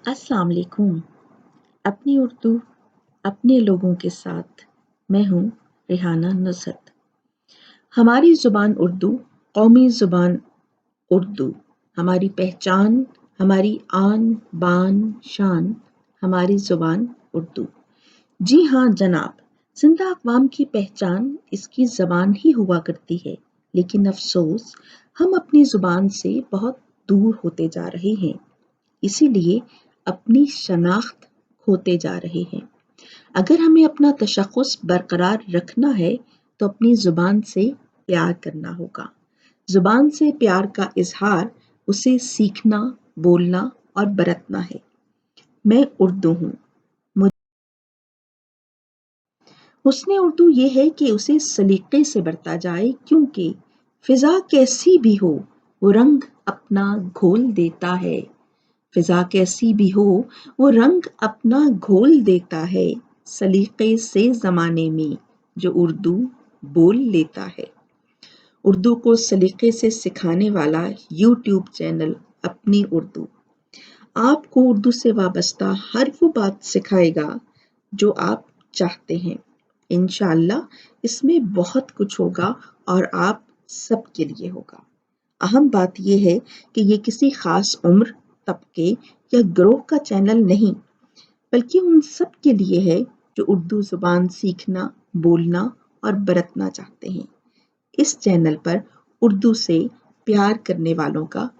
अस्सलाम वालेकुम। अपनी उर्दू अपने लोगों के साथ मैं हूँ रिहाना नुसरत। हमारी ज़ुबान उर्दू, कौमी ज़ुबान उर्दू, हमारी पहचान, हमारी आन बान शान, हमारी ज़ुबान उर्दू। जी हाँ जनाब, जिंदा अक़वाम की पहचान इसकी ज़बान ही हुआ करती है, लेकिन अफसोस हम अपनी ज़ुबान से बहुत दूर होते जा रहे हैं, इसीलिए अपनी शनाख्त खोते जा रहे हैं। अगर हमें अपना तशख़्ख़ुस बरकरार रखना है तो अपनी ज़ुबान से प्यार करना होगा। ज़ुबान से प्यार का इजहार उसे सीखना, बोलना और बरतना है। मैं उर्दू हूँ। हुस्न उर्दू ये है कि उसे सलीक़े से बरता जाए, क्योंकि फ़िज़ा कैसी भी हो वो रंग अपना घोल देता है। फ़िज़ा कैसी भी हो वो रंग अपना घोल देता है, सलीक़े से ज़माने में जो उर्दू बोल लेता है। उर्दू को सलीक़े से सिखाने वाला यूट्यूब चैनल अपनी उर्दू आपको उर्दू से वाबस्ता हर वो बात सिखाएगा जो आप चाहते हैं। इंशाअल्लाह इसमें बहुत कुछ होगा और आप सबके लिए होगा। अहम बात यह है कि ये किसी ख़ास उम्र, तबके या ग्रोह का चैनल नहीं, बल्कि उन सब के लिए है जो उर्दू ज़ुबान सीखना, बोलना और बरतना चाहते हैं। इस चैनल पर उर्दू से प्यार करने वालों का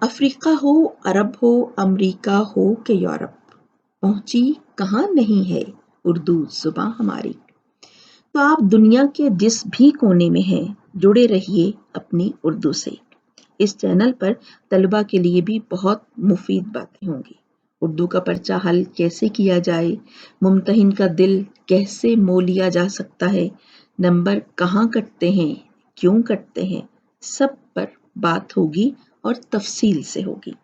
अफ्रीका हो, अरब हो, अमरीका हो कि यूरोप, पहुंची कहाँ नहीं है उर्दू ज़ुबान हमारी। तो आप दुनिया के जिस भी कोने में हैं, जुड़े रहिए अपनी उर्दू से। इस चैनल पर तलबा के लिए भी बहुत मुफीद बातें होंगी। उर्दू का पर्चा हल कैसे किया जाए, मुम्तहिन का दिल कैसे मोह लिया जा सकता है, नंबर कहाँ कटते हैं, क्यों कटते हैं, सब पर बात होगी और तफसील से होगी।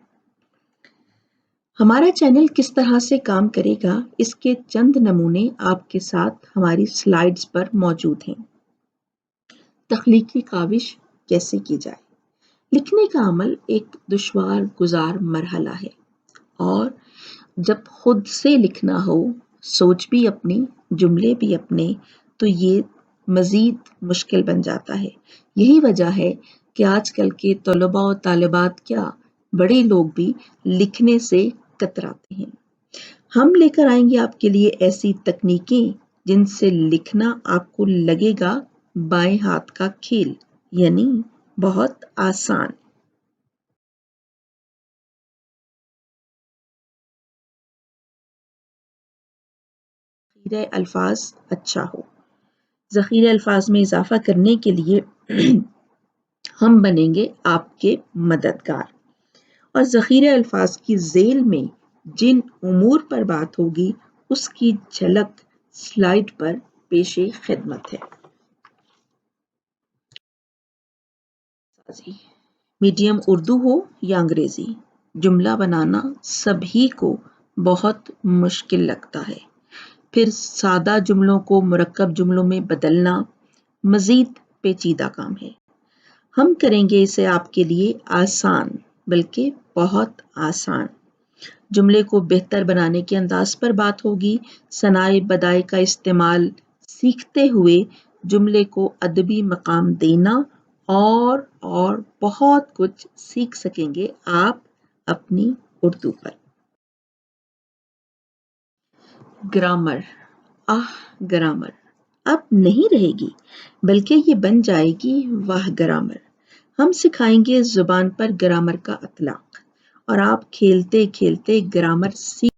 हमारा चैनल किस तरह से काम करेगा, इसके चंद नमूने आपके साथ हमारी स्लाइड्स पर मौजूद हैं। तख्लीकी काविश कैसे की जाए। लिखने का अमल एक दुश्वार गुजार मरहला है, और जब खुद से लिखना हो, सोच भी अपनी, जुमले भी अपने, तो ये मज़ीद मुश्किल बन जाता है। यही वजह है कि आजकल के तलबा और तालिबात क्या, बड़े लोग भी लिखने से कतराते हैं। हम लेकर आएंगे आपके लिए ऐसी तकनीकें जिनसे लिखना आपको लगेगा बाएं हाथ का खेल, यानी बहुत आसान। ज़ख़ीरे अल्फाज अच्छा हो। ज़ख़ीरे अल्फाज में इजाफा करने के लिए हम बनेंगे आपके मददगार, और ज़ख़ीरे अल्फाज की ज़ेल में जिन उमूर पर बात होगी उसकी झलक स्लाइड पर पेशे खिदमत है। मीडियम उर्दू हो या अंग्रेज़ी, जुमला बनाना सभी को बहुत मुश्किल लगता है। फिर सादा जुमलों को मुरक्कब जुमलों में बदलना मज़ीद पेचीदा काम है। हम करेंगे इसे आपके लिए आसान, बल्कि बहुत आसान। जुमले को बेहतर बनाने के अंदाज पर बात होगी। सनाए बदाए का इस्तेमाल सीखते हुए जुमले को अदबी मकाम देना और बहुत कुछ सीख सकेंगे आप अपनी उर्दू पर। ग्रामर, ग्रामर अब नहीं रहेगी, बल्कि ये बन जाएगी वाह ग्रामर। हम सिखाएंगे जुबान पर ग्रामर का अतलाक, और आप खेलते खेलते ग्रामर सीख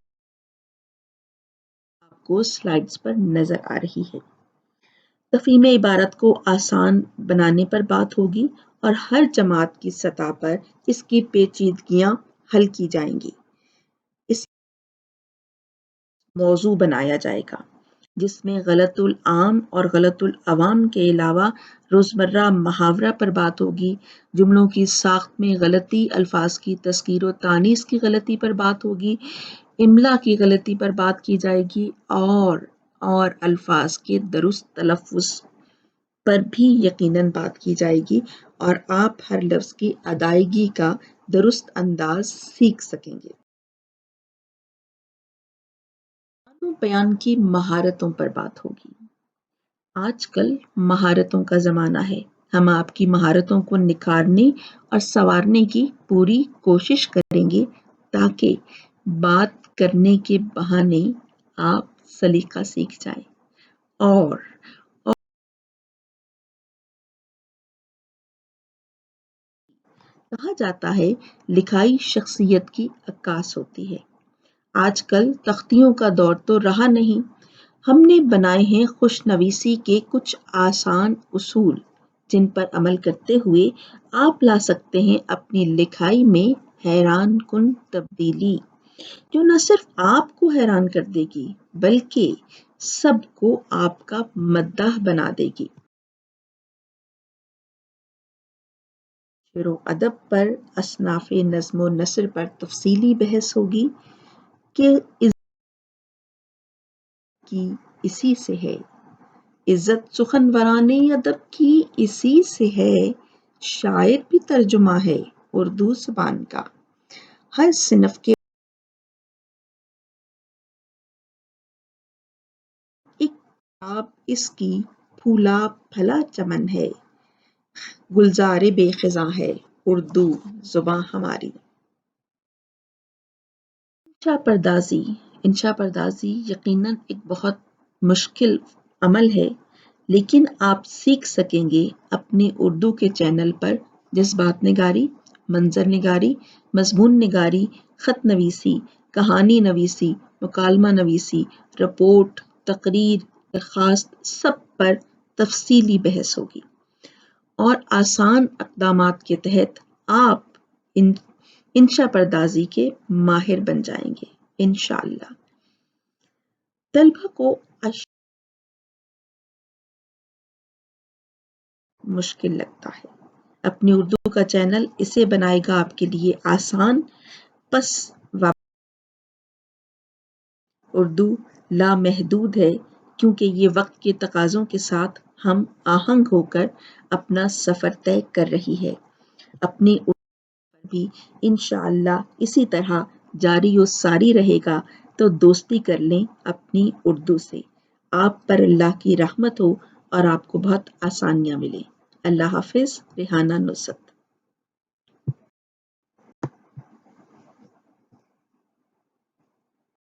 आपको स्लाइड्स पर नजर आ रही है। तफ़हीम इबारत को आसान बनाने पर बात होगी, और हर जमात की सतह पर इसकी पेचीदगियां हल की जाएंगी। इस मौजू बनाया जाएगा जिसमें गलतुल आम और गलतुल अवाम के अलावा रोज़मर्रा मुहावरा पर बात होगी। जुमलों की साख्त में गलती, अल्फाज की तस्कीर व तानीस की गलती पर बात होगी, इमला की गलती पर बात की जाएगी, और अल्फाज के दुरुस्त तलफ़्फ़ुज़ पर भी यकीनन बात की जाएगी, और आप हर लफ्ज़ की अदायगी का درست انداز سیکھ سکیں گے۔ بیان کی مہارتوں پر بات ہوگی۔ آج کل مہارتوں کا زمانہ ہے، ہم آپ کی مہارتوں کو نکھارنے اور سنوارنے کی پوری کوشش کریں گے تاکہ بات کرنے کے بہانے آپ سلیقہ سیکھ جائیں اور کہا جاتا ہے لکھائی شخصیت کی عکاس ہوتی ہے۔ آج کل تختیوں کا دور تو رہا نہیں، ہم نے بنائے ہیں خوش نویسی کے کچھ آسان اصول جن پر عمل کرتے ہوئے آپ لا سکتے ہیں اپنی لکھائی میں حیران کن تبدیلی، جو نہ صرف آپ کو حیران کر دے گی بلکہ سب کو آپ کا مداح بنا دے گی۔ شعر و ادب پر، اصناف نظم و نثر پر تفصیلی بحث ہوگی کہ کی اسی سے ہے، عزت سخنوران ادب کی اسی سے ہے، شاعر بھی ترجمہ ہے اردو زبان کا، ہر صنف کے ایک کتاب اس کی پھولا پھلا چمن ہے، گلزار بے خزاں ہے اردو زباں ہماری۔ انشا پردازی یقیناً ایک بہت مشکل عمل ہے، لیکن آپ سیکھ سکیں گے اپنے اردو کے چینل پر جذبات نگاری، منظر نگاری، مضمون نگاری، خط نویسی، کہانی نویسی، مکالمہ نویسی، رپورٹ، تقریر، درخواست، سب پر تفصیلی بحث ہوگی اور آسان اقدامات کے تحت آپ انشا پردازی کے ماہر بن جائیں گے انشاءاللہ۔ طلبہ کو مشکل لگتا ہے، اپنی اردو کا چینل اسے بنائے گا آپ کے لیے آسان، پس اردو لامحدود ہے کیونکہ یہ وقت کے تقاضوں کے ساتھ ہم آہنگ ہو کر اپنا سفر طے کر رہی ہے۔ اپنی اردو پر بھی انشاءاللہ اسی طرح جاری و ساری رہے گا، تو دوستی کر لیں اپنی اردو سے۔ آپ پر اللہ کی رحمت ہو اور آپ کو بہت آسانیاں ملیں۔ اللہ حافظ۔ ریحانہ نصرت۔